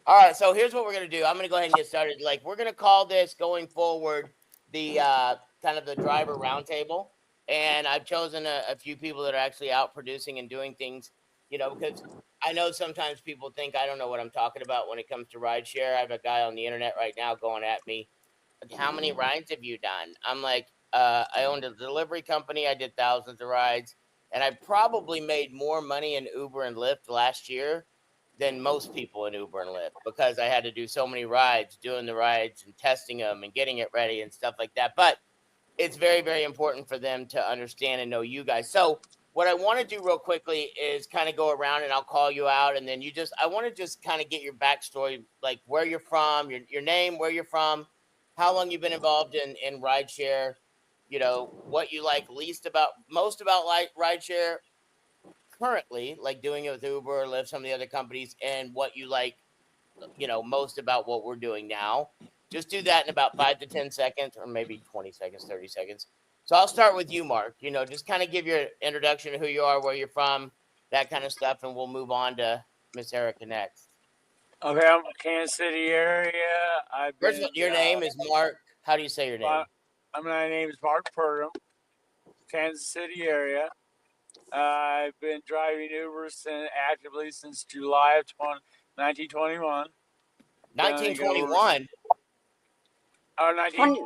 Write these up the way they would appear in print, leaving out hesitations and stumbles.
All right, so here's what we're gonna do. I'm gonna go ahead and get started. Like we're gonna call this going forward the kind of the driver roundtable, and I've chosen a few people that are actually out producing and doing things. Because I know sometimes people think I don't know what I'm talking about when it comes to rideshare. I have a guy on the internet right now going at me. How many rides have you done? I'm like, I owned a delivery company. I did thousands of rides, and I probably made more money in Uber and Lyft last year than most people in Uber and Lyft because I had to do so many rides, doing the rides and testing them and getting it ready and stuff like that. But it's very, very important for them to understand and know you guys. So what I want to do real quickly is kind of go around and I'll call you out, and then I want to just kind of get your backstory, like where you're from, your name, where you're from, how long you've been involved in rideshare, what you like least about most about like rideshare currently, like doing it with Uber or Lyft, some of the other companies, and what you like, most about what we're doing now. Just do that in about 5 to 10 seconds, or maybe 20 seconds, 30 seconds. So I'll start with you, Mark. Just kind of give your introduction to who you are, where you're from, that kind of stuff, and we'll move on to Miss Erica next. Okay, I'm from Kansas City area. I've First of all, been. your name is Mark. How do you say your My, name? my name is Mark Purdom, Kansas City area. I've been driving Uber actively since July of 1921. Then I go over 1921. 19, 20,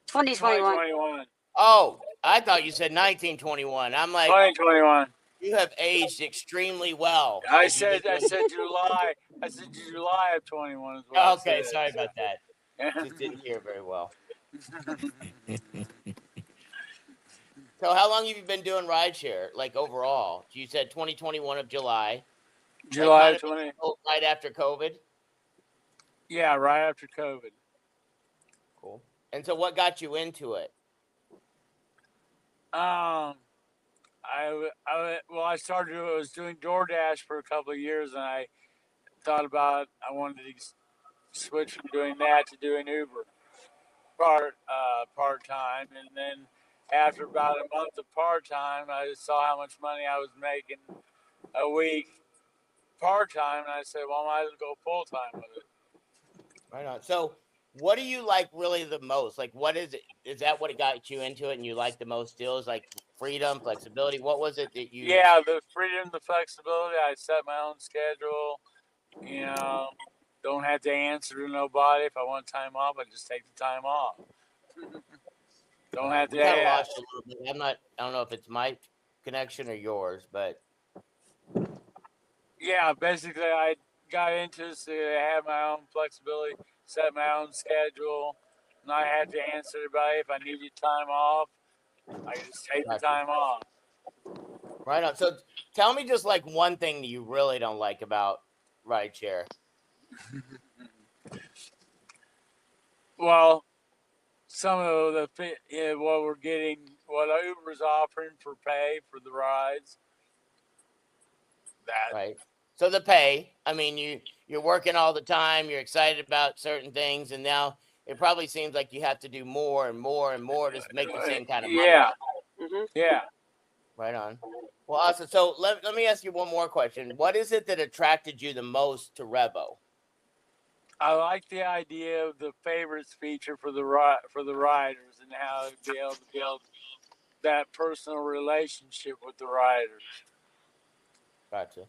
2021. 2021. Oh, I thought you said 1921. I'm like, 2021. you have aged extremely well. I If you've been said I doing. said July. I said July of 21 is what I Okay, said. sorry about that. So. Just didn't hear very well. So how long have you been doing rideshare, like overall? You said 2021 of July, like July kind of of 20. right after COVID. Yeah, right after COVID. Cool. And so what got you into it? Um, I started. I was doing DoorDash for a couple of years, and I thought about I wanted to switch from doing that to doing Uber part time, and then after about a month of part time, I saw how much money I was making a week part time, and I said, well, I might as well go full time with it. Right on. So what do you like really the most? Like what is it? Is that what got you into it and you like the most deals? Like freedom, flexibility? What was it that you Yeah, the freedom, the flexibility. I set my own schedule. You know, don't have to answer to nobody. If I want time off, I just take the time off. Don't have we to kind of lost ask. you a little bit. I don't know if it's my connection or yours, but Yeah, basically, I got into it so I have my own flexibility, set my own schedule, not have to answer anybody. If I needed time off, I can just take the got you. time off. Right on. So tell me just like one thing that you really don't like about rideshare. Well, some of what we're getting, what Uber's offering for pay for the rides, that Right. So the pay, I mean, you're working all the time, you're excited about certain things, and now it probably seems like you have to do more and more and more to make the same kind of money. yeah, Hmm. yeah. Right on. Well, awesome. So let me ask you one more question. What is it that attracted you the most to Revo? I like the idea of the favorites feature for for the riders and how to be able to build that personal relationship with the riders. Gotcha.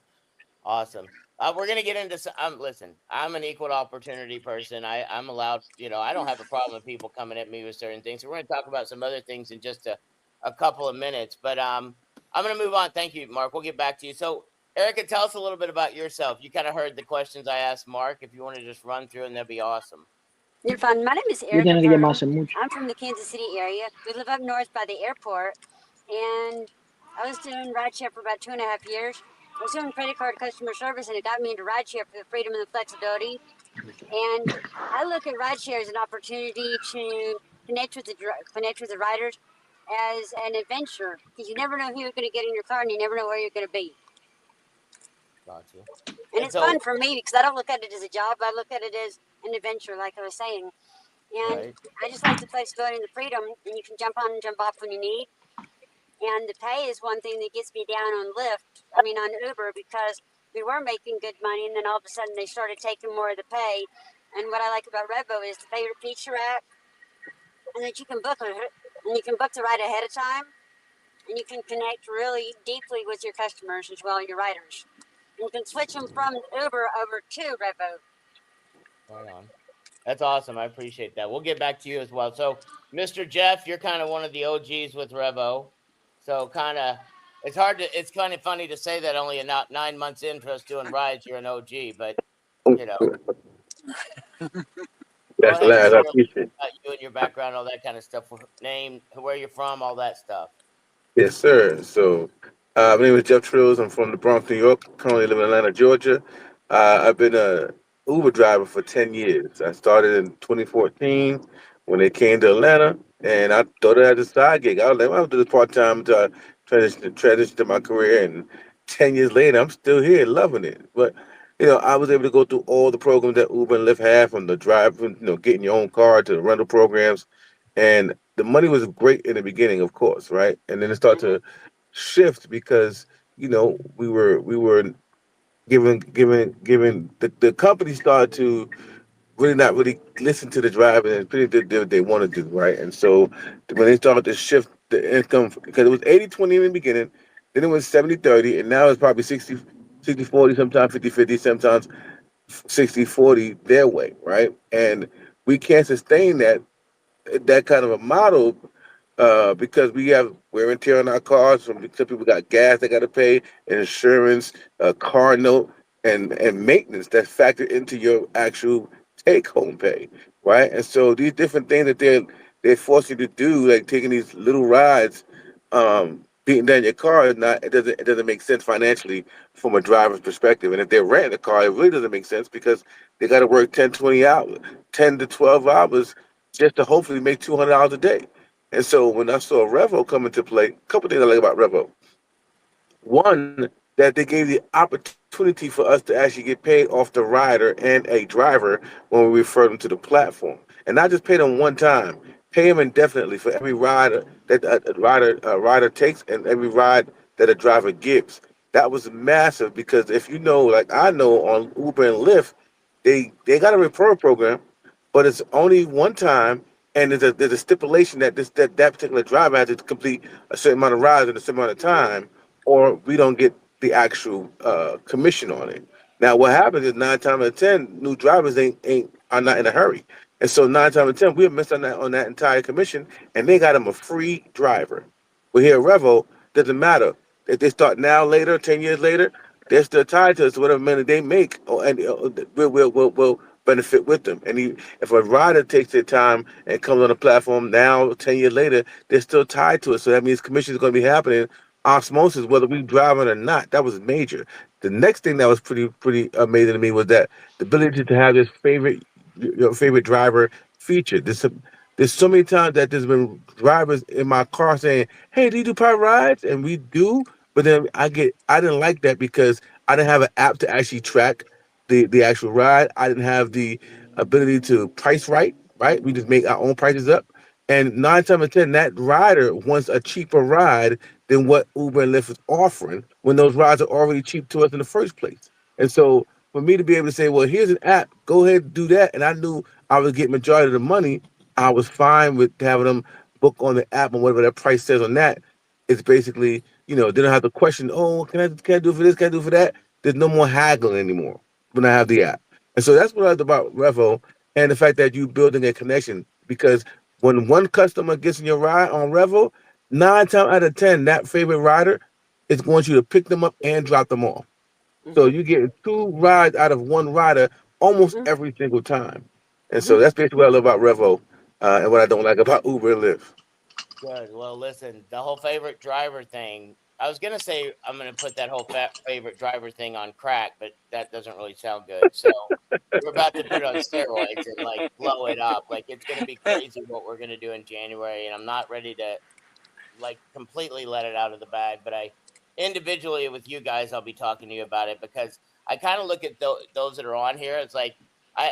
Awesome. We're gonna get into some. Listen, I'm an equal opportunity person. I'm allowed. I don't have a problem with people coming at me with certain things. So we're gonna talk about some other things in just a couple of minutes. But I'm gonna move on. Thank you, Mark. We'll get back to you. So, Erica, tell us a little bit about yourself. You kind of heard the questions I asked Mark. If you want to just run through, and that'd be awesome. You're fine. My name is You're Erica gonna get Purdom. masa mucho. I'm from the Kansas City area. We live up north by the airport, and I was doing rideshare for about 2.5 years. I was doing credit card customer service, and it got me into rideshare for the freedom and the flexibility. And I look at rideshare as an opportunity to connect with the riders as an adventure because you never know who you're going to get in your car, and you never know where you're going to be. Gotcha. And And it's fun so, for me because I don't look at it as a job. I look at it as an adventure, like I was saying. And right, I just like the flexibility and the freedom, and you can jump on and jump off when you need. And the pay is one thing that gets me down on Lyft. I mean, on Uber because we were making good money, and then all of a sudden they started taking more of the pay. And what I like about Revo is the pay repeats your app, and that you can book it, and you can book the ride ahead of time, and you can connect really deeply with your customers as well, your riders. And you can switch them from Uber over to Revo. Right on. That's awesome. I appreciate that. We'll get back to you as well. So, Mr. Jeff, you're kind of one of the OGs with Revo. So, it's kind of funny to say that only about 9 months into us doing rides, you're an OG. But, you know, go That's the ahead and last. I share a little appreciate it. bit about you and your background, all that kind of stuff. Name, where you're from, all that stuff. Yes, sir. So, my name is Jeff Trills. I'm from the Bronx, New York. Currently live in Atlanta, Georgia. I've been a Uber driver for 10 years. I started in 2014 when they came to Atlanta, and I thought I had a side gig. I was like, well, I'll do this part time until I transition to my career. And 10 years later, I'm still here, loving it. But I was able to go through all the programs that Uber and Lyft have, from the drive, getting your own car to the rental programs, and the money was great in the beginning, of course, right? And then it started Mm-hmm. to shift because we were giving the company started to really not really listen to the driver and really do what they want to do, right? And so when they started to shift the income, because it was 80-20 in the beginning, then it was 70-30, and now it's probably 60-40, sometimes 50-50, sometimes 60-40 their way, right? And we can't sustain that kind of a model, because we have wear and tear on our cars. Some people got gas they got to pay, and insurance, car note, and maintenance that's factored into your actual take home pay, right? And so these different things that they force you to do, like taking these little rides, beating down your car, is not it doesn't make sense financially from a driver's perspective. And if they're renting a car, it really doesn't make sense because they got to work 10-20 hours, 10 to 12 hours, just to hopefully make $200 a day. And so when I saw Revo come into play, a couple things I like about Revo. One, that they gave the opportunity for us to actually get paid off the rider and a driver when we refer them to the platform, and not just pay them one time, pay them indefinitely for every rider that a rider takes and every ride that a driver gives. That was massive because if you know, like I know on Uber and Lyft, they got a referral program, but it's only one time, and there's a stipulation that that particular driver has to complete a certain amount of rides in a certain amount of Mm-hmm. time, or we don't get the actual commission on it. Now, what happens is 9 times out of 10, new drivers ain't are not in a hurry, and so 9 times out of 10, we have missed on that entire commission, and they got them a free driver. But here at Revo, doesn't matter if they start now, later, 10 years later, they're still tied to us. Whatever money they make, and we'll benefit with them. And if a rider takes their time and comes on the platform now, 10 years later, they're still tied to it. So that means commission is going to be happening osmosis, whether we driving or not. That was major. The next thing that was pretty amazing to me was that the ability to have this your favorite driver feature. There's so many times that there's been drivers in my car saying, "Hey, do you do private rides?" And we do, but then I didn't like that because I didn't have an app to actually track the actual ride. I didn't have the ability to price right. We just make our own prices up. And 9 times out of 10, that rider wants a cheaper ride than what Uber and Lyft is offering when those rides are already cheap to us in the first place. And so for me to be able to say, well, here's an app, go ahead and do that, and I knew I was getting majority of the money, I was fine with having them book on the app and whatever that price says on that. It's basically, they don't have to question, oh, can I do for this, can I do for that? There's no more haggling anymore when I have the app. And so that's what I like about Revo, and the fact that you building a connection, because when one customer gets in your ride on Revo, 9 times out of 10, that favorite rider is going you to pick them up and drop them off. So Mm-hmm. you get two rides out of one rider almost Mm-hmm. every single time. And Mm-hmm. so that's basically what I love about Revo, and what I don't like about Uber and Lyft. Good. Well, listen, the whole favorite driver thing. I was gonna say I'm gonna put that whole favorite driver thing on crack, but that doesn't really sound good. So we're about to put it on steroids and like blow it up. Like it's gonna be crazy what we're gonna do in January, and I'm not ready to like completely let it out of the bag. But I individually with you guys, I'll be talking to you about it because I kind of look at those that are on here. It's like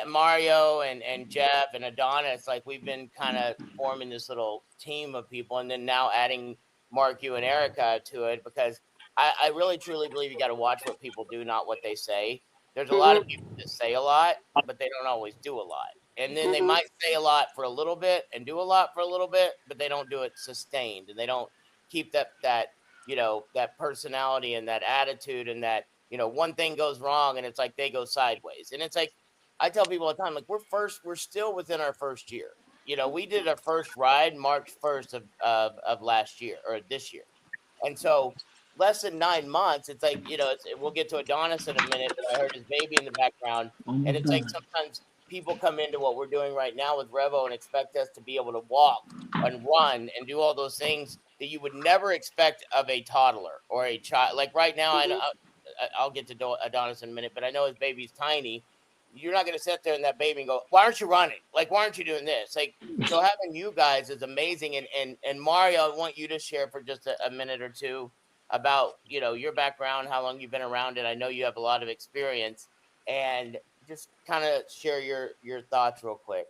Mario and Jeff and Adonis. Like we've been kind of forming this little team of people, and then now adding Mark, you, and Erica to it because I really truly believe you got to watch what people do, not what they say. There's a lot of Mhm. people that say a lot, but they don't always do a lot. And then they Mhm. might say a lot for a little bit and do a lot for a little bit, but they don't do it sustained, and they don't keep that that personality and that attitude, and that one thing goes wrong and it's like they go sideways. And it's like I tell people all the time, like we're still within our first year. We did our first ride March 1st of last year or this year. And so less than 9 months, it's like, we'll get to Adonis in a minute, but I heard his baby in the background. And Almost it's like done. sometimes people come into what we're doing right now with Revo and expect us to be able to walk and run and do all those things that you would never expect of a toddler or a child. Like right now, I know Mhm. I'll get to Adonis in a minute, but I know his baby's tiny. You're not going to sit there and that baby and go, "Why aren't you running? Like, why aren't you doing this?" Like, so having you guys is amazing. And Mario, I want you to share for just a minute or two about your background, how long you've been around it. I know you have a lot of experience, and just kind of share your thoughts real quick.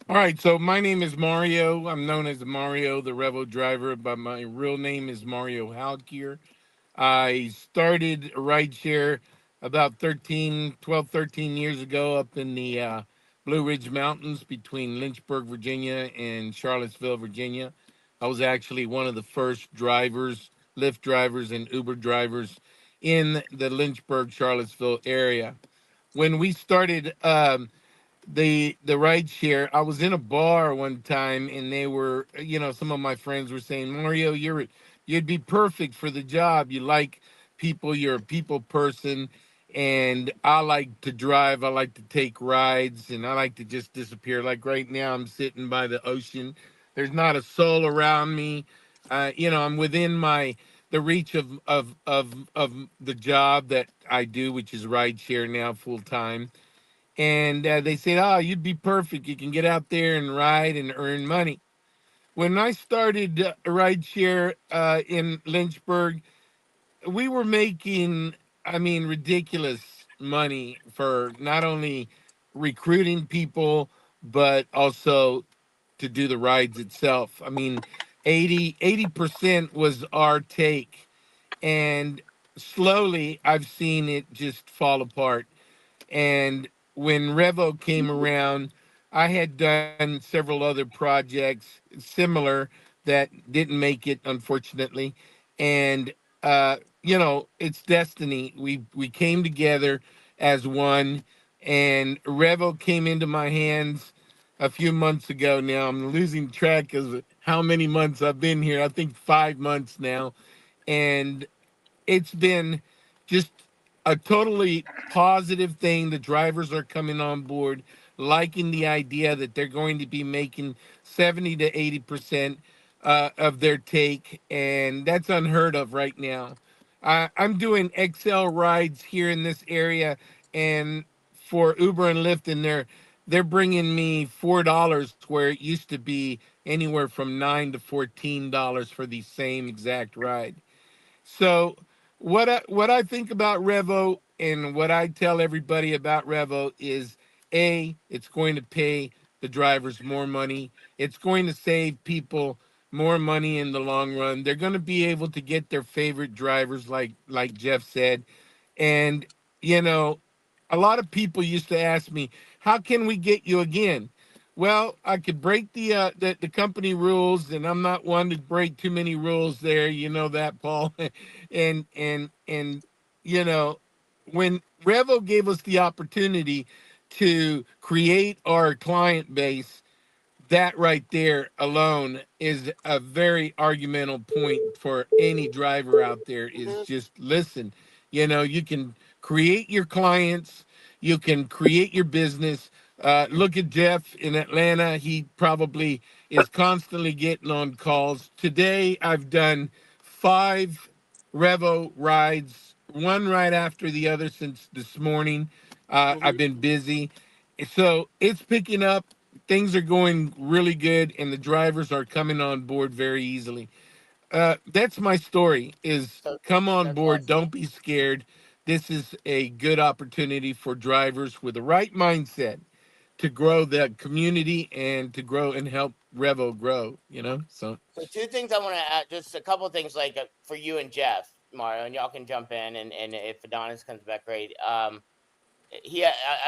All right, so my name is Mario. I'm known as Mario, the Revo driver, but my real name is Mario Halkier. I started rideshare about 13 years ago up in the Blue Ridge Mountains between Lynchburg, Virginia and Charlottesville, Virginia. I was actually one of the first drivers, Lyft drivers, and Uber drivers in the Lynchburg, Charlottesville area. When we started the ride share, I was in a bar one time and they were, some of my friends were saying, Mario, you'd be perfect for the job. You like people, you're a people person, and I like to drive, I like to take rides, and I like to just disappear. Like right now I'm sitting by the ocean, there's not a soul around me. I'm within my the reach of the job that I do, which is ride share now full time. And they said, "Oh, you'd be perfect. You can get out there and ride and earn money." When I started rideshare in Lynchburg, we were making, I mean, ridiculous money for not only recruiting people, but also to do the rides itself. I mean, 80% was our take. And slowly I've seen it just fall apart. And when Revo came around, I had done several other projects similar that didn't make it, unfortunately. And it's destiny. We came together as one, and Revo came into my hands a few months ago. Now I'm losing track of how many months I've been here. I think 5 months now, and it's been just a totally positive thing. The drivers are coming on board, liking the idea that they're going to be making 70 to 80% of their take, and that's unheard of right now. I'm doing XL rides here in this area, and for Uber and Lyft, and they're bringing me $4 where it used to be anywhere from $9 to $14 for the same exact ride. So what I think about Revo and what I tell everybody about Revo is it's going to pay the drivers more money. It's going to save people more money in the long run. They're going to be able to get their favorite drivers like Jeff said. And you know, a lot of people used to ask me, "How can we get you again?" Well, I could break the company rules, and I'm not one to break too many rules there. You know that, Paul. And you know, when Revo gave us the opportunity to create our client base, that right there alone is a very argumental point for any driver out there. Is Mhm. just listen. You can create your clients, you can create your business. Look at Jeff in Atlanta. He probably is constantly getting on calls. Today I've done 5 Revo rides, one right after the other since this morning. I've Mhm. been busy, so it's picking up. Things are going really good, and the drivers are coming on board very easily. That's my story. Is So come on that's board. awesome. Don't be scared. This is a good opportunity for drivers with the right mindset to grow the community and to grow and help Revo grow. So So two things I want to add, just a couple of things like for you and Jeff, Mario, and y'all can jump in, and if Adonis comes back, great. I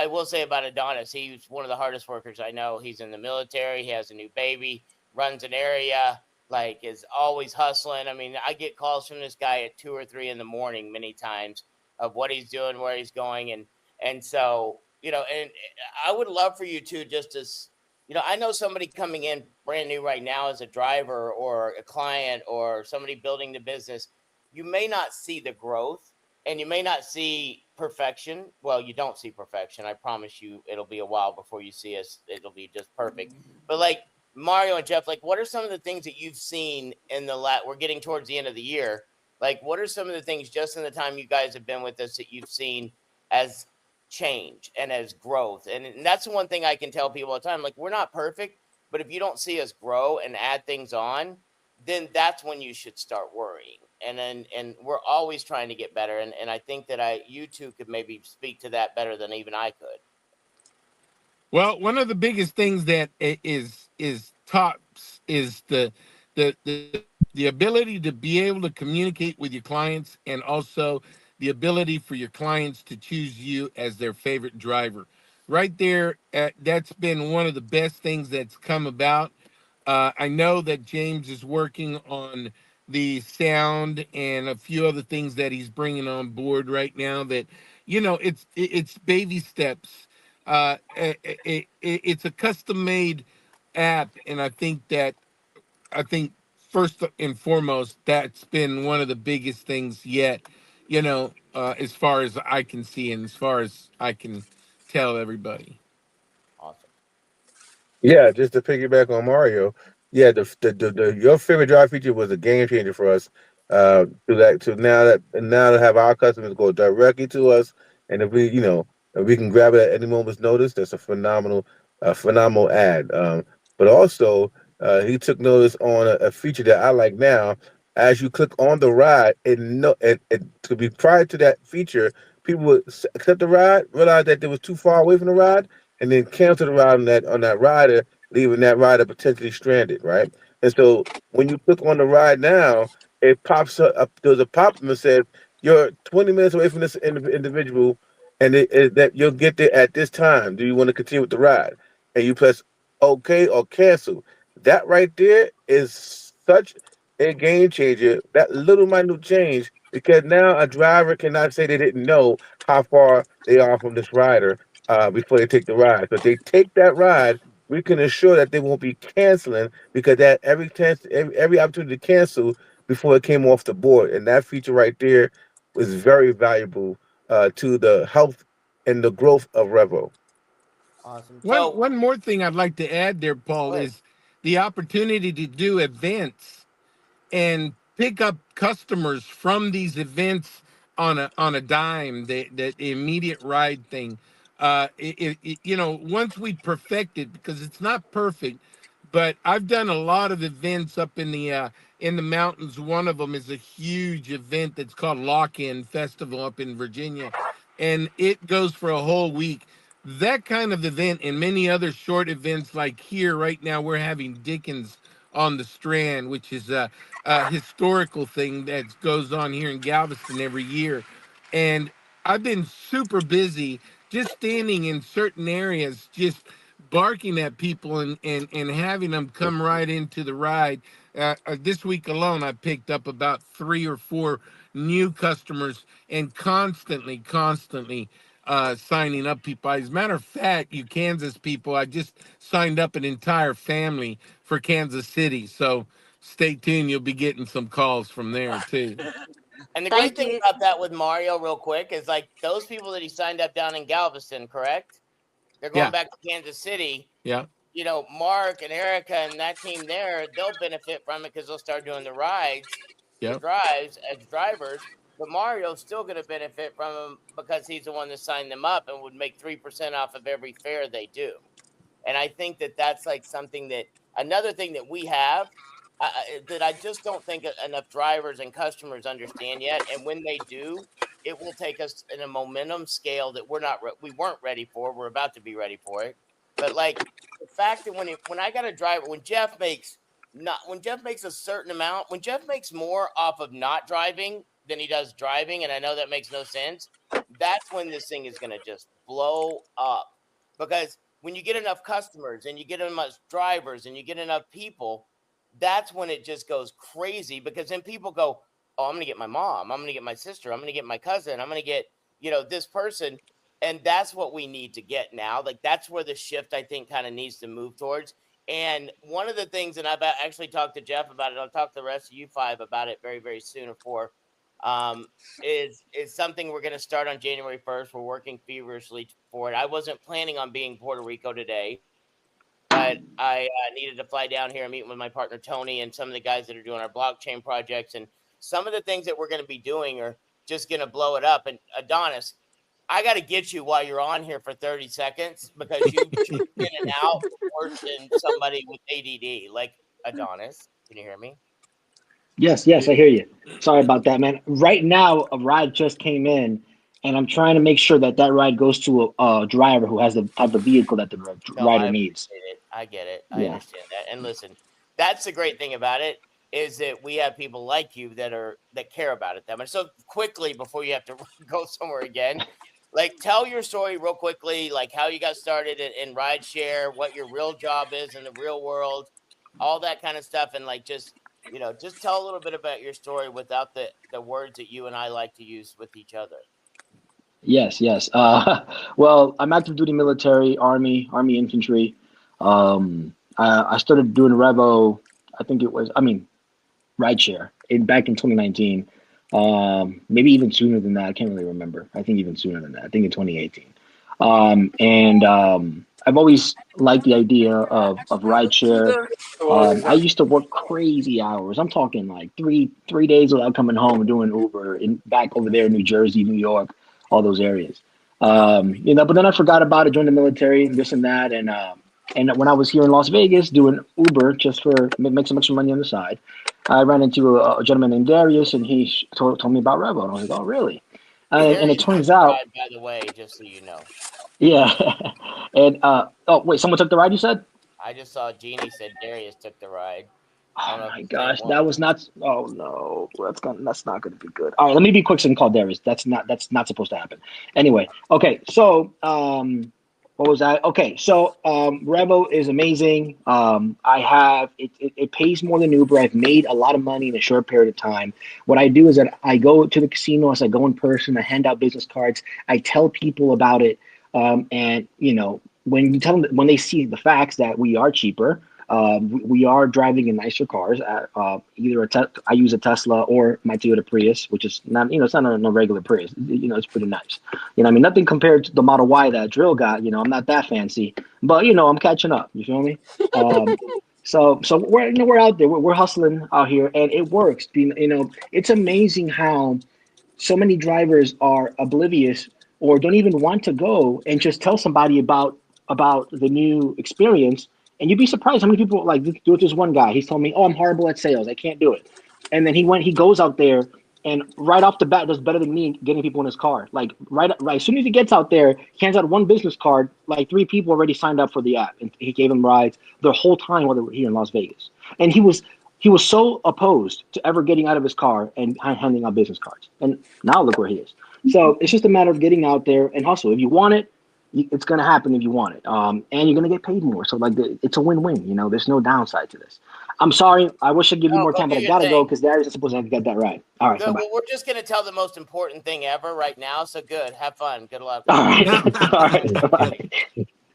will say about Adonis, he's one of the hardest workers I know. He's in the military. He has a new baby, runs an area, like is always hustling. I mean, I get calls from this guy at 2 or 3 in the morning many times of what he's doing, where he's going, and so and I would love for you to just as I know somebody coming in brand new right now as a driver or a client or somebody building the business, you may not see the growth and you may not see perfection. Well, you don't see perfection. I promise you, it'll be a while before you see us. It'll be just perfect. But like Mario and Jeff, like, what are some of the things that you've seen in the We're getting towards the end of the year. Like, what are some of the things just in the time you guys have been with us that you've seen as change and as growth? And that's the one thing I can tell people all the time. Like, we're not perfect, but if you don't see us grow and add things on, then that's when you should start worrying. And we're always trying to get better. And I think that you two could maybe speak to that better than even I could. well, one of the biggest things that is tops is the ability to be able to communicate with your clients, and also the ability for your clients to choose you as their favorite driver. Right there, that's been one of the best things that's come about. I know that James is working on the sound and a few other things that he's bringing on board right now. That it's baby steps. It's a custom made app, and I think first and foremost, that's been one of the biggest things yet. As far as I can see, and as far as I can tell everybody. Awesome. Yeah, just to piggyback on Mario, yeah, the your favorite drive feature was a game changer for us. To now to have our customers go directly to us, and if we can grab it at any moment's notice, that's a phenomenal ad. But also, he took notice on a feature that I like now. As you click on the ride, it to be prior to that feature, people would accept the ride, realize that they was too far away from the ride, and then cancel the ride on that rider, leaving that rider potentially stranded, right? And so when you click on the ride now, it pops up. There's a pop up that says you're 20 minutes away from this individual, and that you'll get there at this time. Do you want to continue with the ride? And you press OK or cancel. That right there is such a game changer. That little minute change, because now a driver cannot say they didn't know how far they are from this rider before they take the ride. So if they take that ride, we can ensure that they won't be canceling, because that every opportunity to cancel before it came off the board, and that feature right there was very valuable to the health and the growth of Revo. Awesome. One So one more thing I'd like to add there, go Paul, ahead. is the opportunity to do events and pick up customers from these events on a dime. That immediate ride thing. Once we perfect it, because it's not perfect, but I've done a lot of events up in the mountains. One of them is a huge event that's called Lock In Festival up in Virginia, and it goes for a whole week. That kind of event and many other short events, like here right now, we're having Dickens on the Strand, which is a historical thing that goes on here in Galveston every year. And I've been super busy just standing in certain areas, just barking at people and having them come right into the ride. This week alone, I picked up about 3 or 4 new customers, and constantly signing up people. As a matter of fact, you Kansas people, I just signed up an entire family for Kansas City. So stay tuned. You'll be getting some calls from there too. And the great Thank thing you. about that with Mario, real quick, is like those people that he signed up down in Galveston, correct? They're going Yeah. back to Kansas City. Yeah. Mark and Erica and that team there, they'll benefit from it because they'll start doing the rides, the Yeah. drives as drivers. But Mario's still going to benefit from them because he's the one that signed them up and would make 3% off of every fare they do. And I think that that's like something that another thing that we have that I just don't think enough drivers and customers understand yet. And when they do, it will take us in a momentum scale that we weren't ready for. We're about to be ready for it. But like the fact that when I got a driver, when Jeff makes a certain amount, when Jeff makes more off of not driving than he does driving, and I know that makes no sense, that's when this thing is gonna just blow up. Because when you get enough customers and you get enough drivers and you get enough people, that's when it just goes crazy. Because then people go, "Oh, I'm gonna get my mom, I'm gonna get my sister, I'm gonna get my cousin, I'm gonna get this person." And that's what we need to get now. Like that's where the shift I think kind of needs to move towards. And one of the things, and I've actually talked to Jeff about it, I'll talk to the rest of you five about it very, very soon or four, um, is something we're going to start on January 1st. We're working feverishly for it. I wasn't planning on being Puerto Rico today, but I needed to fly down here and meet with my partner Tony and some of the guys that are doing our blockchain projects. And some of the things that we're going to be doing are just going to blow it up. And Adonis, I got to get you while you're on here for 30 seconds because you jump in and out worse than somebody with ADD. Like Adonis, can you hear me? Yes, yes, I hear you. Sorry about that, man. Right now, a ride just came in, and I'm trying to make sure that that ride goes to a driver who has the type of vehicle that the No, I rider needs. appreciate it. I get it. I Yeah. understand that. And listen, that's the great thing about it is that we have people like you that care about it that much. So quickly before you have to go somewhere again, like tell your story real quickly, like how you got started in rideshare, what your real job is in the real world, all that kind of stuff, and like just tell a little bit about your story without the words that you and I like to use with each other. Yes, yes. Well, I'm active duty military, Army infantry. I started doing Revo, I think it was, I mean, rideshare back in 2019. Maybe even sooner than that. I can't really remember. I think even sooner than that. I think in 2018. And I've always liked the idea of rideshare. I used to work crazy hours. I'm talking like three days without coming home and doing Uber in back over there in New Jersey, New York, all those areas. But then I forgot about it, joined the military, this and that, and when I was here in Las Vegas doing Uber just for make some extra money on the side, I ran into a gentleman named Darius, and he told me about Revo, and I was like, oh, really? And it Darius took turns the out, ride, by the way, just so you know. yeah. And oh wait, someone took the ride. You said? I just saw Jeannie said Darius took the ride. I Oh don't know if my it's the same gosh, one. that was not. Oh no, that's not gonna be good. All right, let me be quick so I can call Darius. That's not supposed to happen. Anyway, okay, so what was that? Okay, so Revo is amazing. I have it pays more than Uber. I've made a lot of money in a short period of time. What I do is that I go to the casinos, I go in person, I hand out business cards, I tell people about it, and when you tell them when they see the facts that we are cheaper. We are driving in nicer cars. Either I use a Tesla or my Toyota Prius, which is not, it's not a regular Prius. It's pretty nice. I mean, nothing compared to the Model Y that Drill got. I'm not that fancy, but I'm catching up. You feel me? Um, so we're out there. We're hustling out here, and it works. It's amazing how so many drivers are oblivious or don't even want to go and just tell somebody about the new experience. And you'd be surprised how many people like do it. This one guy, he's telling me, "Oh, I'm horrible at sales. I can't do it." And then he goes out there and right off the bat does better than me getting people in his car. Like right as soon as he gets out there, he hands out one business card. Like three people already signed up for the app, and he gave them rides the whole time while they were here in Las Vegas. And he was so opposed to ever getting out of his car and handing out business cards. And now look where he is. So it's just a matter of getting out there and hustle. If you want it, it's going to happen if you want it. And you're going to get paid more. So like it's a win-win. There's no downside to this. I'm sorry. I wish I'd give you No, more go time, do but I your got to go thing. because Darius is supposed to get that right. All right. Good. Bye-bye. Well, we're just gonna tell the most important thing ever right now. So good. Have fun. Good luck. All right. All right. Bye-bye.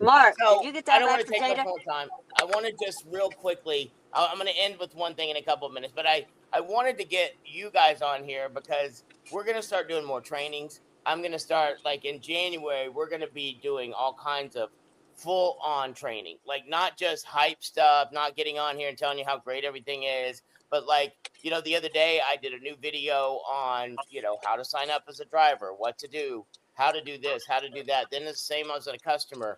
Mark, did So you get I that don't right want to for take much Jada? more time. I want to just real quickly. I'm going to end with one thing in a couple of minutes, but I wanted to get you guys on here because we're going to start doing more trainings. I'm going to start like in January. We're going to be doing all kinds of full on training, like not just hype stuff, not getting on here and telling you how great everything is, but like the other day I did a new video on how to sign up as a driver, what to do, how to do this, how to do that. Then the same as a customer.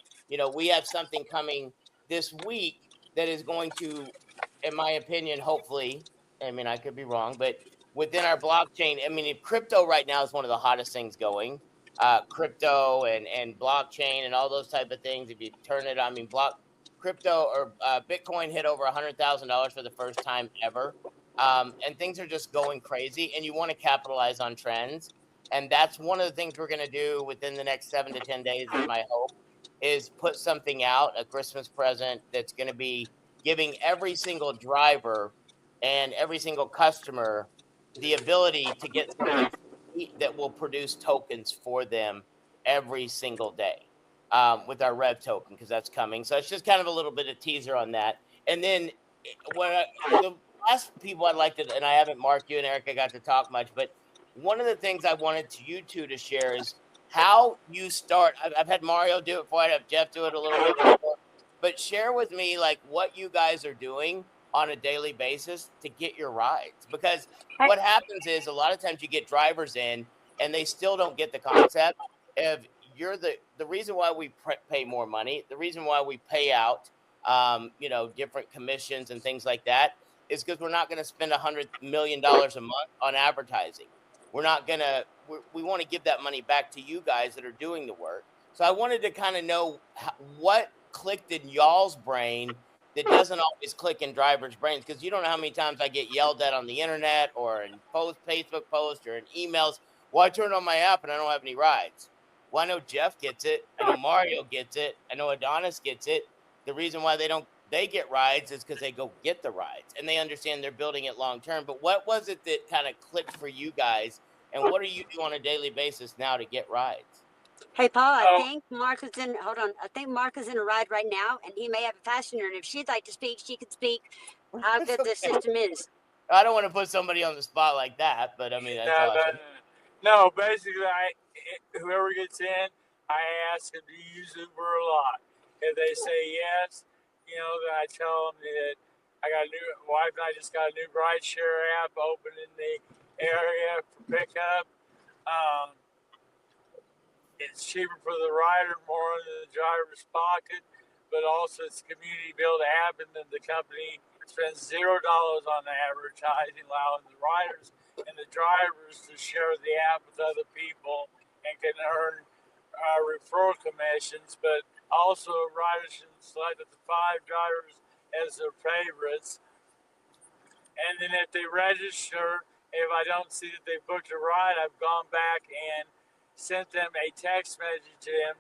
We have something coming this week that is going to, in my opinion, hopefully, I mean, I could be wrong, but within our blockchain, I mean, crypto right now is one of the hottest things going. crypto and blockchain and all those type of things. If you turn it, I mean, crypto or Bitcoin hit over $100,000 for the first time ever, and things are just going crazy. And you want to capitalize on trends, and that's one of the things we're going to do within the next 7 to 10 days. Is my hope is put something out, a Christmas present that's going to be giving every single driver and every single customer the ability to get something that will produce tokens for them every single day with our Rev token because that's coming. So it's just kind of a little bit of teaser on that. And then the last people I'd like to, and I haven't Mark, you and Erica got to talk much, but one of the things I wanted you two to share is how you start. I've had Mario do it before. I'd have Jeff do it a little bit before, but share with me like what you guys are doing on a daily basis to get your rides because what happens is a lot of times you get drivers in and they still don't get the concept of you're the reason why we pay more money, the reason why we pay out different commissions and things like that is because we're not going to spend $100 million a month on advertising. We're not going to we want to give that money back to you guys that are doing the work. So I wanted to kind of know what clicked in y'all's brain that doesn't always click in drivers' brains because you don't know how many times I get yelled at on the internet or in Facebook posts or in emails. Well, I turned on my app and I don't have any rides. Well, I know Jeff gets it. I know Mario gets it. I know Adonis gets it. The reason why they get rides is because they go get the rides and they understand they're building it long term. But what was it that kind of clicked for you guys? And what do you do on a daily basis now to get rides? Hey, Paul, I Oh, think Mark is in. Hold on. I think Mark is in a ride right now, and he may have a passenger. And if she'd like to speak, she could speak how It's good the okay. system is. I don't want to put somebody on the spot like that, but I mean that's no, no, awesome. no, no. Basically, whoever gets in, I ask them to use Uber a lot. If they say yes, then I tell them that I got a new wife and I just got a new ride share app open in the area for pickup. Um, it's cheaper for the rider, more in the driver's pocket, but also it's a community built app, and then the company spends $0 on the advertising, allowing the riders and the drivers to share the app with other people and can earn referral commissions. But also, riders can select up to 5 drivers as their favorites, and then if they register, if I don't see that they booked a ride, I've gone back and sent them a text message to them,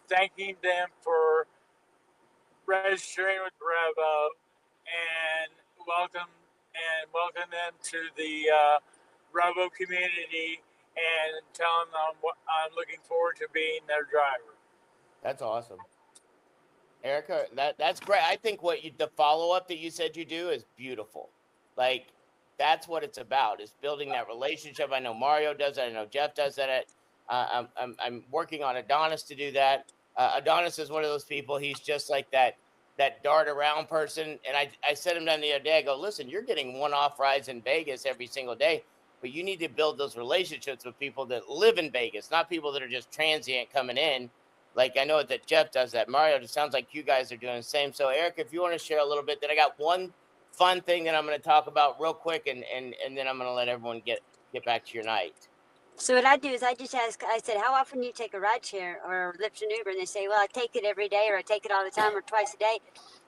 thanking them for registering with REVO and welcome them to the REVO community and telling them what I'm looking forward to being their driver. That's awesome. Erica, that's great. I think the follow up that you said you do is beautiful. Like that's what it's about is building that relationship. I know Mario does that. I know Jeff does that. I'm working on Adonis to do that. Adonis is one of those people. He's just like that dart around person. And I said him down the other day. I go, listen, you're getting one off rides in Vegas every single day, but you need to build those relationships with people that live in Vegas, not people that are just transient coming in like I know that Jeff does that. Mario, it sounds like you guys are doing the same. So, Eric, if you want to share a little bit, then I got one fun thing that I'm going to talk about real quick, and then I'm going to let everyone get back to your night. So what I do is I just ask. I said, "How often do you take a ride share or Lyft and Uber?" And they say, "Well, I take it every day, or I take it all the time, or twice a day."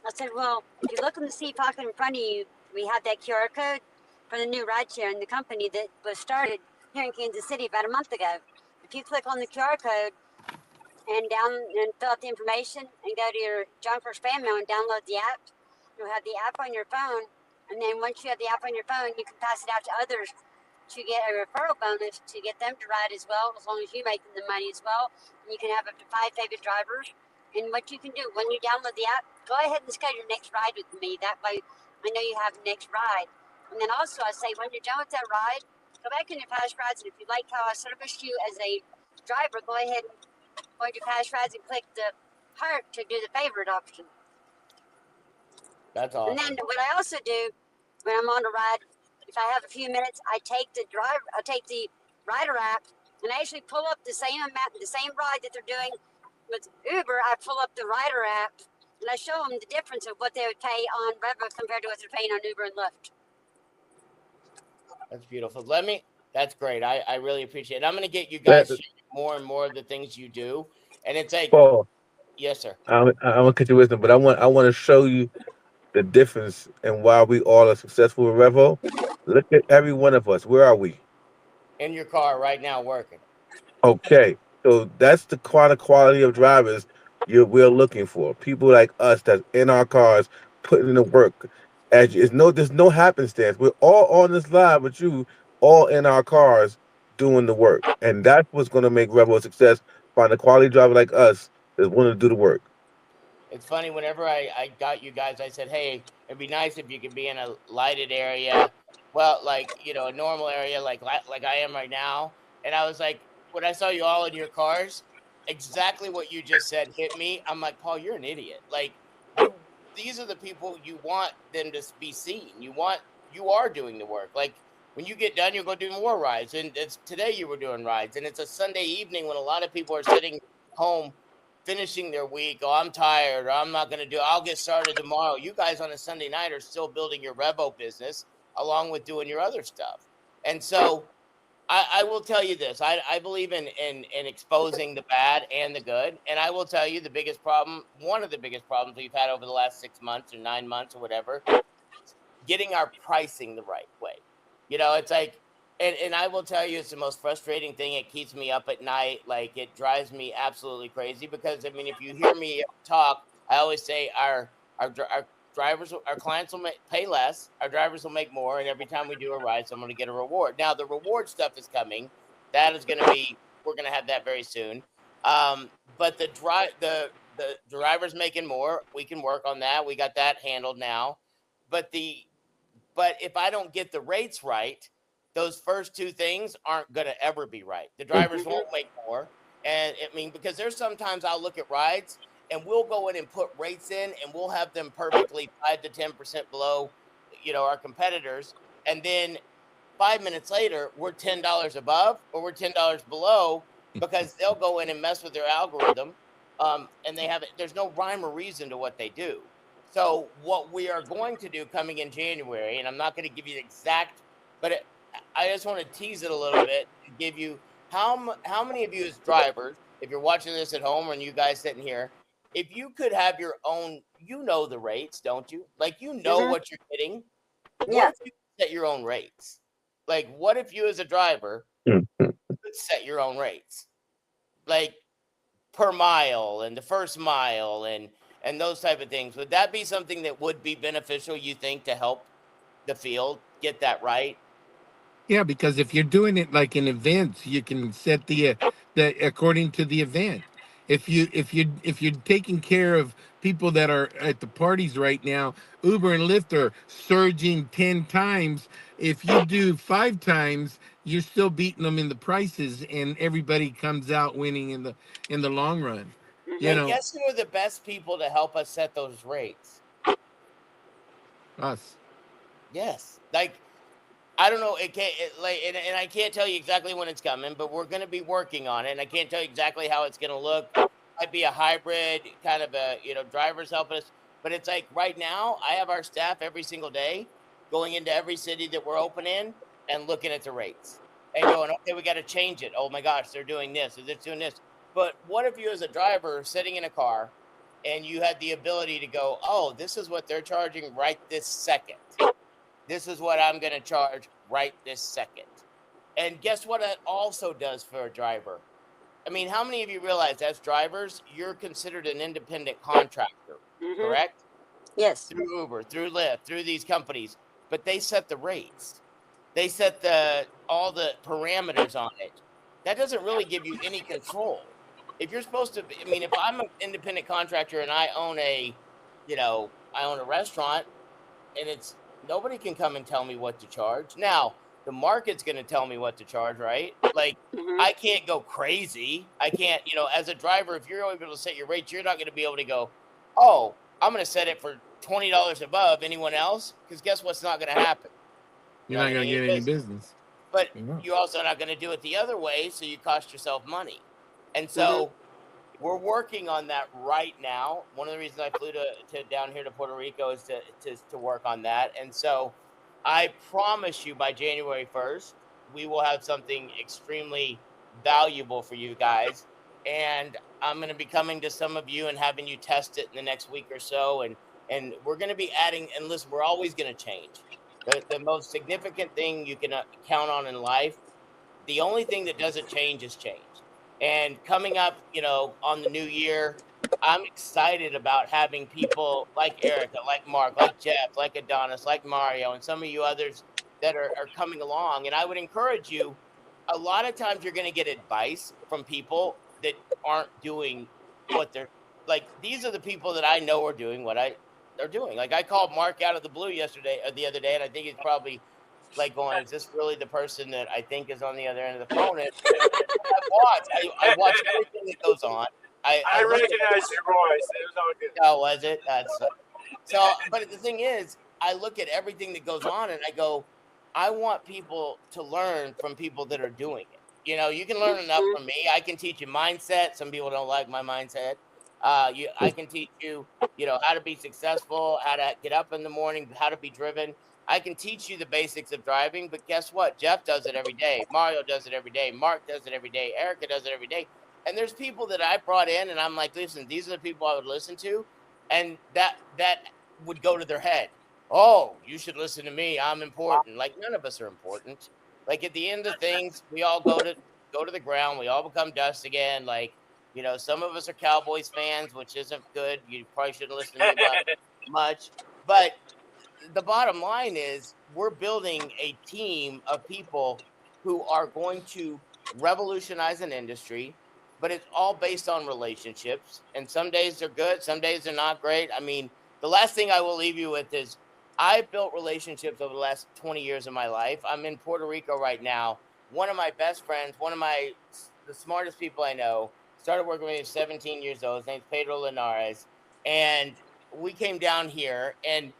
I said, "Well, if you look in the seat pocket in front of you, we have that QR code for the new ride share and the company that was started here in Kansas City about a month ago. If you click on the QR code and fill out the information and go to your junk or spam mail and download the app. You'll have the app on your phone, and then once you have the app on your phone, you can pass it out to others to get a referral bonus to get them to ride as well, as long as you make the money as well. And you can have up to 5 favorite drivers. And what you can do when you download the app, go ahead and schedule your next ride with me. That way, I know you have the next ride. And then also, I say when you're done with that ride, go back in your past rides, and if you like how I serviced you as a driver, go ahead and go to past rides and click the heart to do the favorite option. That's And awesome. then what I also do when I'm on a ride, if I have a few minutes, I take the rider app and I actually pull up the same amount, the same ride that they're doing with Uber. I pull up the rider app and I show them the difference of what they would pay on REVO compared to what they're paying on Uber and Lyft. That's beautiful. Let me That's great. I really appreciate it. I'm going to get you That guys sharing more and more of the things you do. And it's like, Paul, yes, sir. I'm gonna cut your wisdom, but I want to show you the difference and why we all are successful with Revo. Look at every one of us. Where are we? In your car right now working. Okay, so that's the kind of quality of drivers we're looking for. People like us that's in our cars putting in the work. There's no happenstance. We're all on this live with you, all in our cars doing the work, and that's what's going to make Revo a success. Find a quality driver like us that's willing to do the work. It's funny, whenever I got you guys, I said, hey, it'd be nice if you could be in a lighted area. Well, like, a normal area like I am right now. And I was like, when I saw you all in your cars, exactly what you just said hit me. I'm like, Paul, you're an idiot. Like, these are the people you want them to be seen. You are doing the work. Like, when you get done, you'll go do more rides. And it's today you were doing rides. And it's a Sunday evening when a lot of people are sitting home finishing their week. Oh, I'm tired, or I'm not going to do it. I'll get started tomorrow. You guys on a Sunday night are still building your Revo business along with doing your other stuff. And so I will tell you this. I believe in exposing the bad and the good. And I will tell you one of the biggest problems we've had over the last 6 months or 9 months or whatever, getting our pricing the right way. It's like, and I will tell you, it's the most frustrating thing. It keeps me up at night. Like, it drives me absolutely crazy because, I mean, if you hear me talk, I always say our drivers, our clients will pay less, our drivers will make more, and every time we do a ride, someone will get a reward. Now, the reward stuff is coming. That is going to be, we're going to have that very soon. But the drivers making more, we can work on that. We got that handled now. But if I don't get the rates right, those first two things aren't going to ever be right. The drivers won't make more. And I mean, because there's sometimes I'll look at rides and we'll go in and put rates in and we'll have them perfectly 5 to 10% below, our competitors. And then 5 minutes later, we're $10 above or we're $10 below because they'll go in and mess with their algorithm. And there's no rhyme or reason to what they do. So what we are going to do coming in January, and I'm not going to give you the exact, but I just want to tease it a little bit and give you how many of you as drivers, if you're watching this at home and you guys sitting here, if you could have your own, the rates, don't you? Like, what you're getting. What Yeah. if you set your own rates? Like, what if you as a driver Mhm. could set your own rates? Like, per mile and the first mile and those type of things. Would that be something that would be beneficial, you think, to help the field get that right? Yeah, because if you're doing it like in events, you can set the according to the event. If you're taking care of people that are at the parties right now, Uber and Lyft are surging 10 times. If you do 5 times, you're still beating them in the prices, and everybody comes out winning in the long run. You And know, guess who are the best people to help us set those rates? us. Yes. Like, I don't know. And I can't tell you exactly when it's coming, but we're going to be working on it. And I can't tell you exactly how it's going to look. Might be a hybrid kind of drivers helping us. But it's like right now, I have our staff every single day going into every city that we're open in and looking at the rates and going, okay, we got to change it. Oh my gosh, they're doing this, or they're doing this. But what if you, as a driver, sitting in a car and you had the ability to go, oh, this is what they're charging right this second. This is what I'm going to charge right this second. And guess what it also does for a driver? I mean, how many of you realize as drivers, you're considered an independent contractor, correct? Yes. Through Uber, through Lyft, through these companies, but they set the rates. They set all the parameters on it. That doesn't really give you any control. If you're supposed to, I mean, if I'm an independent contractor and I own a restaurant, and it's nobody can come and tell me what to charge. Now, the market's going to tell me what to charge, right? Like, Mm-hmm. I can't go crazy. I can't, as a driver, if you're able to set your rates, you're not going to be able to go, oh, I'm going to set it for $20 above anyone else, because guess what's not going to happen? You're You're not not going to gonna get get any any business. business. But You know. you're also not going to do it the other way, so you cost yourself money. And Mm-hmm. so we're working on that right now. One of the reasons I flew to down here to Puerto Rico is to work on that. And so I promise you by January 1st, we will have something extremely valuable for you guys. And I'm going to be coming to some of you and having you test it in the next week or so. And we're going to be adding, and listen, we're always going to change. The most significant thing you can count on in life, the only thing that doesn't change is change. And coming up, on the new year, I'm excited about having people like Erica, like Mark, like Jeff, like Adonis, like Mario, and some of you others that are coming along. And I would encourage you, a lot of times you're going to get advice from people that aren't doing what they're like. These are the people that I know are doing what they're doing. Like I called Mark out of the blue yesterday, the other day, and I think he's probably like going, is this really the person that I think is on the other end of the phone? And I watch everything that goes on. I I look at recognize your voice. It was all good. how was it? That's so. But the thing is, I look at everything that goes on, and I go, I want people to learn from people that are doing it. You can learn enough from me. I can teach you mindset. Some people don't like my mindset. I can teach you, how to be successful, how to get up in the morning, how to be driven. I can teach you the basics of driving, but guess what? Jeff does it every day. Mario does it every day. Mark does it every day. Erica does it every day. And there's people that I brought in, and I'm like, listen, these are the people I would listen to, and that would go to their head. Oh, you should listen to me. I'm important. Like none of us are important. Like at the end of things, we all go to the ground. We all become dust again. Like some of us are Cowboys fans, which isn't good. You probably shouldn't listen to me about much, but the bottom line is we're building a team of people who are going to revolutionize an industry, but it's all based on relationships. And some days they're good, some days they're not great. I mean, the last thing I will leave you with is I've built relationships over the last 20 years of my life. I'm in Puerto Rico right now. One of my best friends, the smartest people I know, started working with me at 17 years old. His name's Pedro Linares. And we came down here, and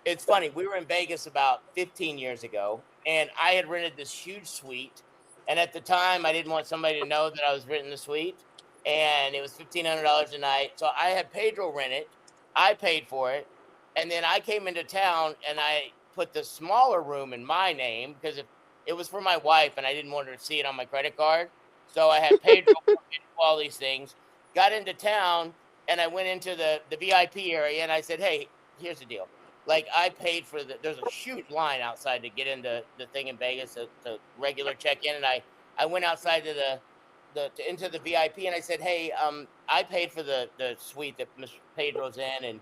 it's funny. We were in Vegas about 15 years ago, and I had rented this huge suite. And at the time, I didn't want somebody to know that I was renting the suite, and it was $1,500 a night. So I had Pedro rent it. I paid for it, and then I came into town and I put the smaller room in my name because if it was for my wife, and I didn't want her to see it on my credit card. So I had Pedro do all these things. Got into town, and I went into the VIP area, and I said, "Hey, here's the deal. Like I paid for there's a huge line outside to get into the thing in Vegas to regular check in, and I went outside to into the VIP, and I said, hey, I paid for the suite that Mr. Pedro's in, and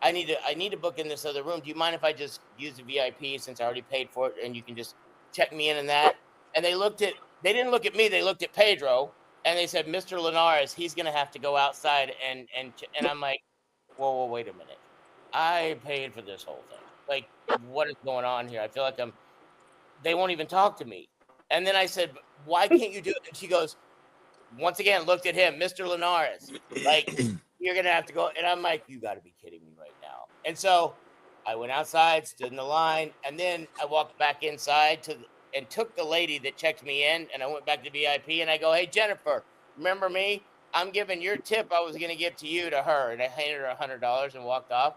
I need to book in this other room. Do you mind if I just use the VIP since I already paid for it, and you can just check me in that? And they didn't look at me, they looked at Pedro, and they said, Mr. Linares, he's gonna have to go outside and I'm like, whoa, wait a minute. I paid for this whole thing. Like, what is going on here? I feel like they won't even talk to me. And then I said, why can't you do it? And she goes, once again, looked at him, Mr. Linares, like, you're going to have to go. And I'm like, you got to be kidding me right now. And so I went outside, stood in the line, and then I walked back inside and took the lady that checked me in, and I went back to VIP, and I go, hey, Jennifer, remember me? I'm giving your tip I was going to give to you to her. And I handed her $100 and walked off.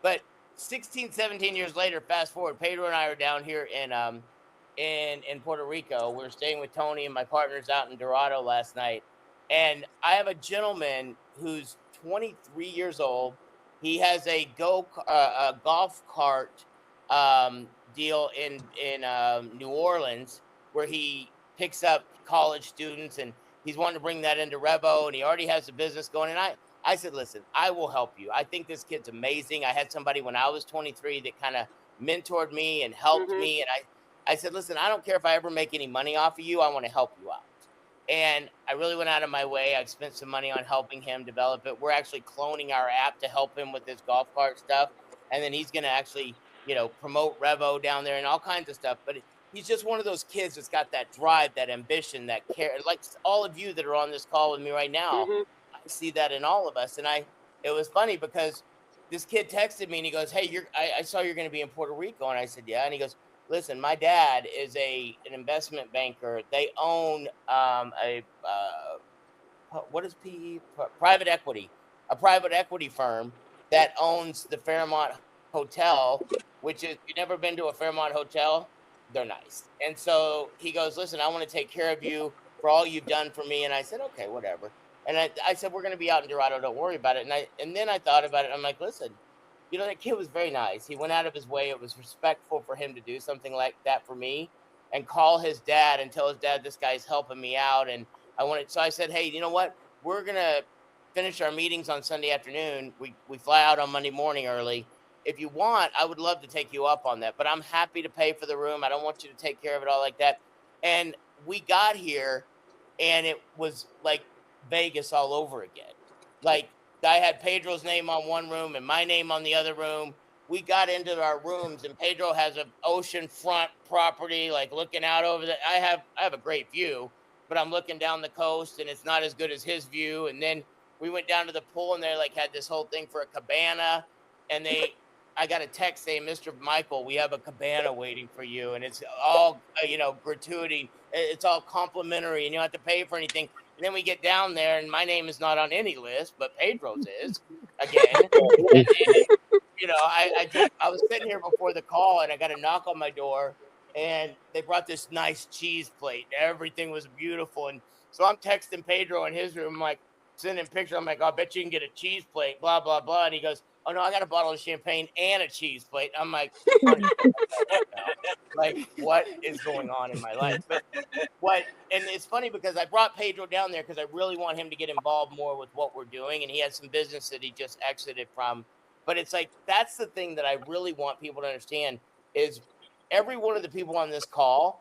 But 16, 17 years later, fast forward, Pedro and I are down here in Puerto Rico. We are staying with Tony and my partners out in Dorado last night. And I have a gentleman who's 23 years old. He has a golf cart deal in New Orleans where he picks up college students, and he's wanting to bring that into Revo, and he already has a business going. And I said, listen, I will help you. I think this kid's amazing. I had somebody when I was 23 that kind of mentored me and helped me. And I said, listen, I don't care if I ever make any money off of you. I want to help you out. And I really went out of my way. I've spent some money on helping him develop it. We're actually cloning our app to help him with his golf cart stuff. And then he's going to actually, promote Revo down there and all kinds of stuff. But he's just one of those kids that's got that drive, that ambition, that care. Like all of you that are on this call with me right now, I see that in all of us. And it was funny because this kid texted me and he goes, hey, I saw you're going to be in Puerto Rico. And I said, yeah. And he goes, listen, my dad is an investment banker. They own what is PE? Private equity, a private equity firm that owns the Fairmont Hotel, which is, you never been to a Fairmont Hotel? they're nice. And so he goes, listen, I want to take care of you for all you've done for me. And I said, okay, whatever. And I said, we're going to be out in Dorado. Don't worry about it. And then I thought about it. I'm like, listen, that kid was very nice. He went out of his way. It was respectful for him to do something like that for me and call his dad and tell his dad, this guy's helping me out. And so I said, hey, you know what? We're going to finish our meetings on Sunday afternoon. We fly out on Monday morning early. If you want, I would love to take you up on that, but I'm happy to pay for the room. I don't want you to take care of it all like that. And we got here and it was like Vegas all over again. Like I had Pedro's name on one room and my name on the other room. We got into our rooms and Pedro has an ocean front property, like looking out over the, I have a great view, but I'm looking down the coast and it's not as good as his view. And then we went down to the pool and they like had this whole thing for a cabana and I got a text saying, Mr. Michael, we have a cabana waiting for you. And it's all, gratuity. It's all complimentary and you don't have to pay for anything. And then we get down there and my name is not on any list, but Pedro's is again. And I was sitting here before the call and I got a knock on my door and they brought this nice cheese plate. Everything was beautiful. And so I'm texting Pedro in his room, like sending pictures. I'm like, I bet you can get a cheese plate, blah, blah, blah. And he goes, oh no, I got a bottle of champagne and a cheese plate. I'm like, like what is going on in my life? But and it's funny because I brought Pedro down there because I really want him to get involved more with what we're doing. And he had some business that he just exited from. But it's like, that's the thing that I really want people to understand is every one of the people on this call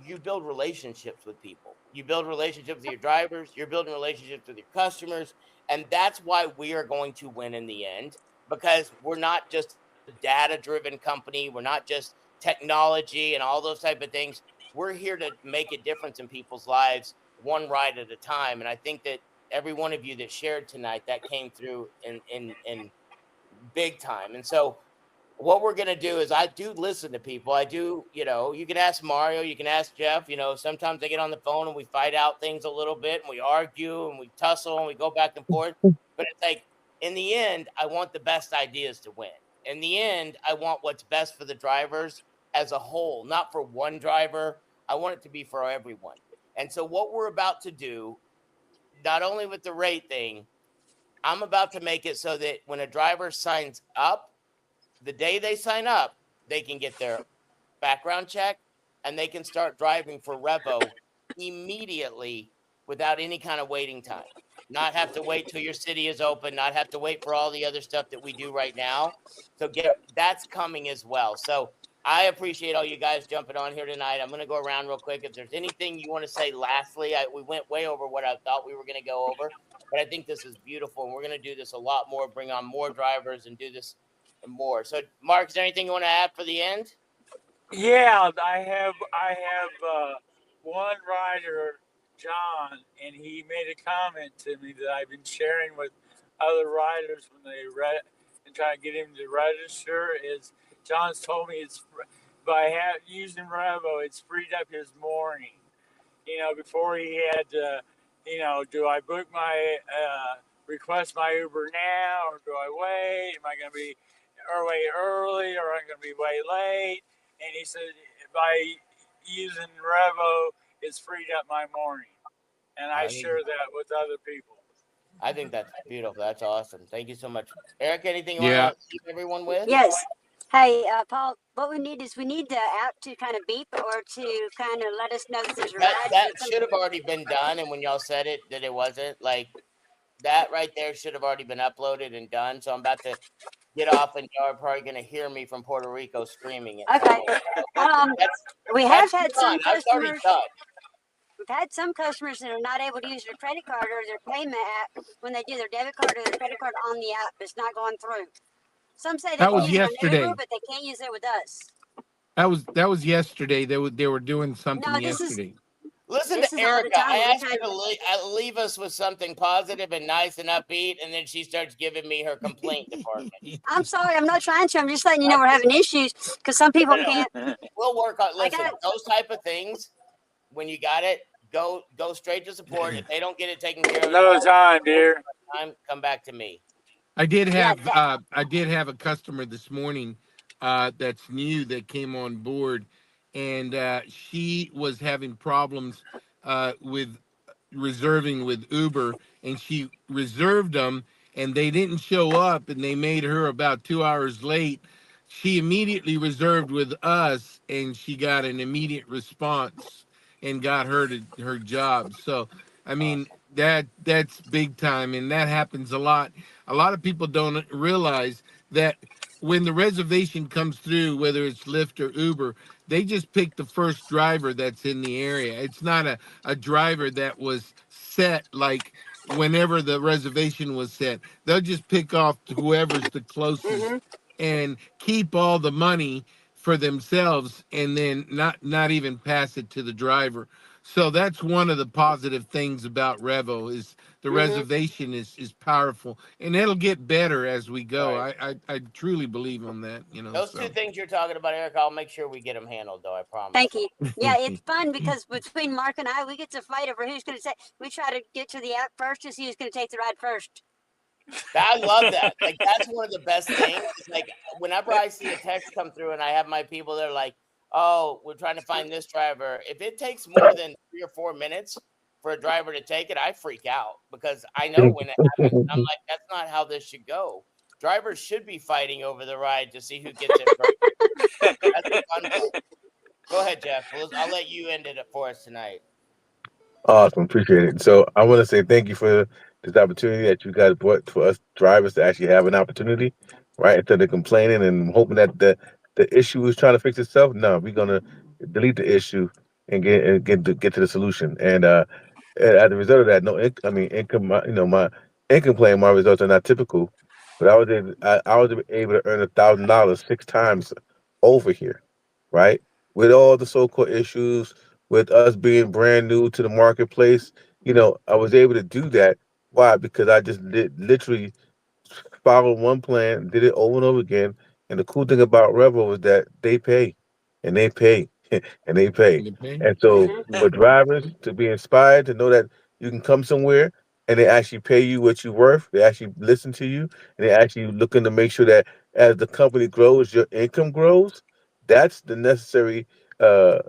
you build relationships with people. You build relationships with your drivers. You're building relationships with your customers. And that's why we are going to win in the end, because we're not just a data-driven company. We're not just technology and all those type of things. We're here to make a difference in people's lives one ride at a time. And I think that every one of you that shared tonight, that came through in big time. And so what we're going to do is I do listen to people. I do, you can ask Mario, you can ask Jeff, sometimes I get on the phone and we fight out things a little bit and we argue and we tussle and we go back and forth. But it's like, in the end, I want the best ideas to win. In the end, I want what's best for the drivers as a whole, not for one driver. I want it to be for everyone. And so what we're about to do, not only with the rate thing, I'm about to make it so that when a driver signs up, the day they sign up, they can get their background check and they can start driving for REVO immediately without any kind of waiting time. Not have to wait till your city is open, not have to wait for all the other stuff that we do right now. So that's coming as well. So I appreciate all you guys jumping on here tonight. I'm going to go around real quick. If there's anything you want to say lastly, we went way over what I thought we were going to go over, but I think this is beautiful and we're going to do this a lot more, bring on more drivers and do this more. So Mark, is there anything you want to add for the end? Yeah, I have one rider, John, and he made a comment to me that I've been sharing with other riders when they read and try to get him to register. Is John's told me it's by using Revo, it's freed up his morning. Before he had to, do I book my request my Uber now or do I wait? Am I going to be way early or am I going to be way late? And he said, by using Revo, it's freed up my morning. And I share that with other people. I think that's beautiful. That's awesome. Thank you so much. Eric, anything you Yeah. want to leave everyone with? Yes. Hey, Paul, what we need is we need the app to kind of beep or to kind of let us know that there's a ride. That should have already been done. And when y'all said it, that it wasn't, like that right there should have already been uploaded and done. So I'm about to get off and y'all are probably going to hear me from Puerto Rico screaming it. Okay. We have had some That's already customers. done. We've had some customers that are not able to use their credit card or their payment app when they do their debit card or their credit card on the app. It's not going through. Some say they That can was use it on yesterday. Uber, but they can't use it with us. That was yesterday. They were doing something No, this is yesterday. Listen this to is all the Erica. time. I We've asked her had to leave us with something positive and nice and upbeat, and then she starts giving me her complaint department. I'm sorry, I'm not trying to. I'm just letting you know we're having issues because some people can't. We'll work on. Listen, those type of things. When you got it, go straight to support. If they don't get it taken care of, Another time, dear. Come back to me. I did Yeah, have a customer this morning that's new that came on board, and she was having problems with reserving with Uber, and she reserved them, and they didn't show up, and they made her about 2 hours late. She immediately reserved with us, and she got an immediate response and got her job. So, I mean, Awesome. that's big time, and that happens a lot. A lot of people don't realize that when the reservation comes through, whether it's Lyft or Uber, they just pick the first driver that's in the area. It's not a driver that was set like whenever the reservation was set. They'll just pick off whoever's the closest Mm-hmm. and keep all the money for themselves, and then not even pass it to the driver. So that's one of the positive things about Revo is the Mm-hmm. reservation is powerful, and it'll get better as we go. Right. I truly believe on that, you know. Those two So things you're talking about, Eric, I'll make sure we get them handled, though. I Thank promise. you. Yeah, it's fun because between Mark and I, we get to fight over who's going to say. We try to get to the app first to see who's going to take the ride first. I love that. Like that's one of the best things. Is like whenever I see a text come through and I have my people, they're like, "Oh, we're trying to find this driver." If it takes more than 3 or 4 minutes for a driver to take it, I freak out because I know when it happens. I'm like, "That's not how this should go." Drivers should be fighting over the ride to see who gets it first. That's the fun part. Go ahead, Jeff. I'll let you end it for us tonight. Awesome, appreciate it. So I want to say thank you for this opportunity that you guys brought for us drivers to actually have an opportunity, right? Instead of complaining and hoping that the issue is trying to fix itself. No, we're gonna delete the issue and get to the solution. And as a result of that, no, I mean income. My income plan, my results are not typical, but I was able to earn $1,000 6 times over here, right? With all the so-called issues, with us being brand new to the marketplace, I was able to do that. Why? Because I just did literally followed one plan, did it over and over again. And the cool thing about Revo is that they pay, and they pay, and they pay. okay. And so Mm-hmm. for drivers to be inspired to know that you can come somewhere and they actually pay you what you're worth, they actually listen to you, and they actually looking to make sure that as the company grows, your income grows. That's the necessary uh,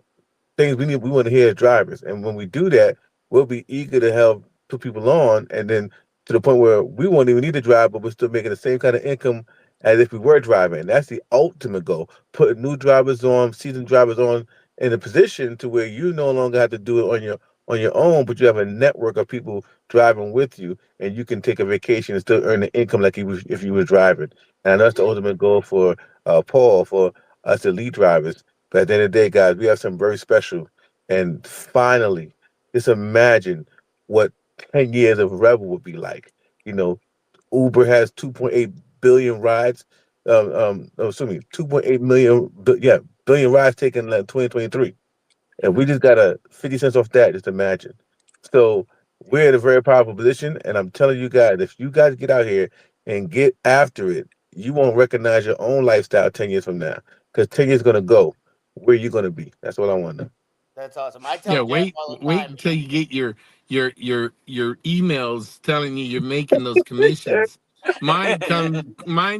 things we want to hear as drivers. And when we do that, we'll be eager to help put people on, and then to the point where we won't even need to drive, but we're still making the same kind of income as if we were driving. And that's the ultimate goal: putting new drivers on, seasoned drivers on, in a position to where you no longer have to do it on your own, but you have a network of people driving with you, and you can take a vacation and still earn the income like if you were driving. And I know that's the Mm-hmm. ultimate goal for Paul, for us elite drivers. But at the end of the day, guys, we have something very special. And finally, just imagine what 10 years of Rebel would be like. You know, Uber has 2.8 billion rides. No, excuse me, 2.8 million, billion rides taken in 2023. And we just got a 50 cents off that, just imagine. So we're in a very powerful position. And I'm telling you guys, if you guys get out here and get after it, you won't recognize your own lifestyle 10 years from now. Because 10 years going to go. Where you going to be? That's what I want to know. That's awesome. I Yeah, tell Jeff all the wait time. until you get your emails telling you you're making those commissions. Mine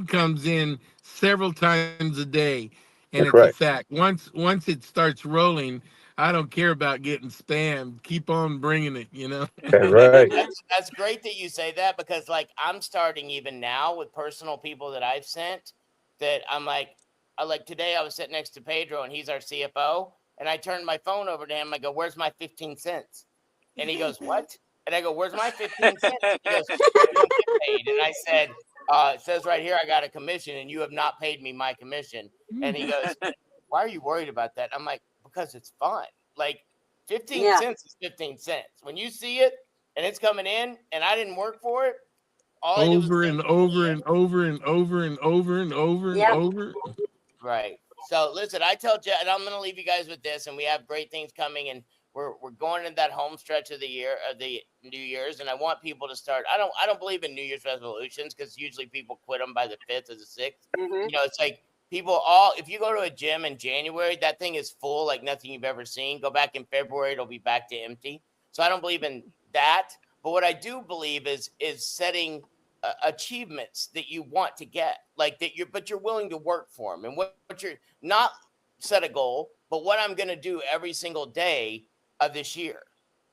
comes in several times a day, and it's a That's right. fact. Once it starts rolling, I don't care about getting spammed. Keep on bringing it, you know. That's right. Mm-hmm. That's great that you say that because like I'm starting even now with personal people that I've sent that I'm like I like today I was sitting next to Pedro and he's our CFO and I turned my phone over to him. I go, "Where's my 15 cents?" And he goes, "What?" And I go, "Where's my 15 cents?" And he goes, "You don't get paid." And I said, "It says right here I got a commission and you have not paid me my commission." And he goes, "Why are you worried about that?" I'm like, "Because it's fun. Like 15 Yeah. cents is 15 cents. When you see it and it's coming in and I didn't work for it, all I did was Over pay and you for over the and over and over and over and over and Yep. over. right. So listen, I tell Jeff, and I'm going to leave you guys with this, and we have great things coming, and we're going into that home stretch of the year of the New Year's, and I want people to start. I don't believe in New Year's resolutions because usually people quit them by the 5th or the 6th. Mm-hmm. It's like people all. If you go to a gym in January, that thing is full like nothing you've ever seen. Go back in February, it'll be back to empty. So I don't believe in that. But what I do believe is setting achievements that you want to get, like that you're willing to work for them, and what you're not set a goal, but what I'm going to do every single day of this year.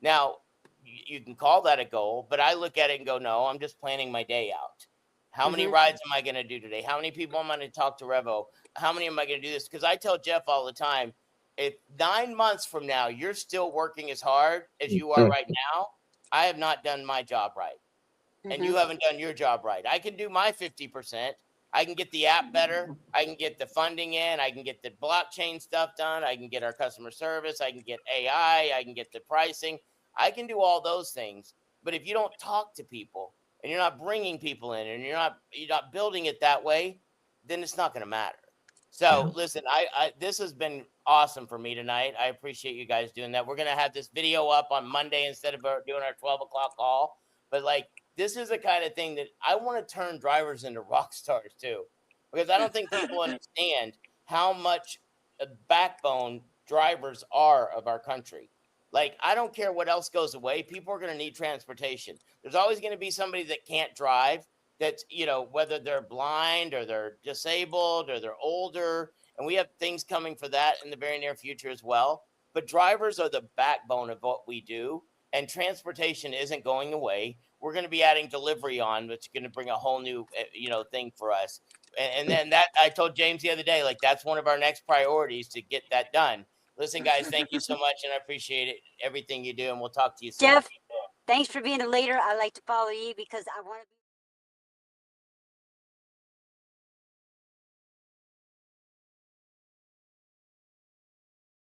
Now, you can call that a goal, but I look at it and go, no, I'm just planning my day out. How many rides am I going to do today? How many people am I going to talk to Revo? How many am I going to do this? Because I tell Jeff all the time, if 9 months from now you're still working as hard as you are right now, I have not done my job right. And you haven't done your job right. I can do my 50%. I can get the app better. I can get the funding in. I can get the blockchain stuff done. I can get our customer service. I can get AI. I can get the pricing. I can do all those things. But if you don't talk to people and you're not bringing people in and you're not building it that way, then it's not going to matter. So listen, I this has been awesome for me tonight. I appreciate you guys doing that. We're going to have this video up on Monday instead of doing our 12 o'clock call. But like, this is the kind of thing that I want to turn drivers into rock stars too, because I don't think people understand how much a backbone drivers are of our country. Like, I don't care what else goes away. People are going to need transportation. There's always going to be somebody that can't drive, that's, you know, whether they're blind or they're disabled or they're older. And we have things coming for that in the very near future as well. But drivers are the backbone of what we do. And transportation isn't going away. We're going to be adding delivery on, which is going to bring a whole new, thing for us. And then that, I told James the other day, like, that's one of our next priorities to get that done. Listen, guys, thank you so much, and I appreciate it, everything you do, and we'll talk to you soon. Jeff, thanks for being a leader. I like to follow you because I want to be.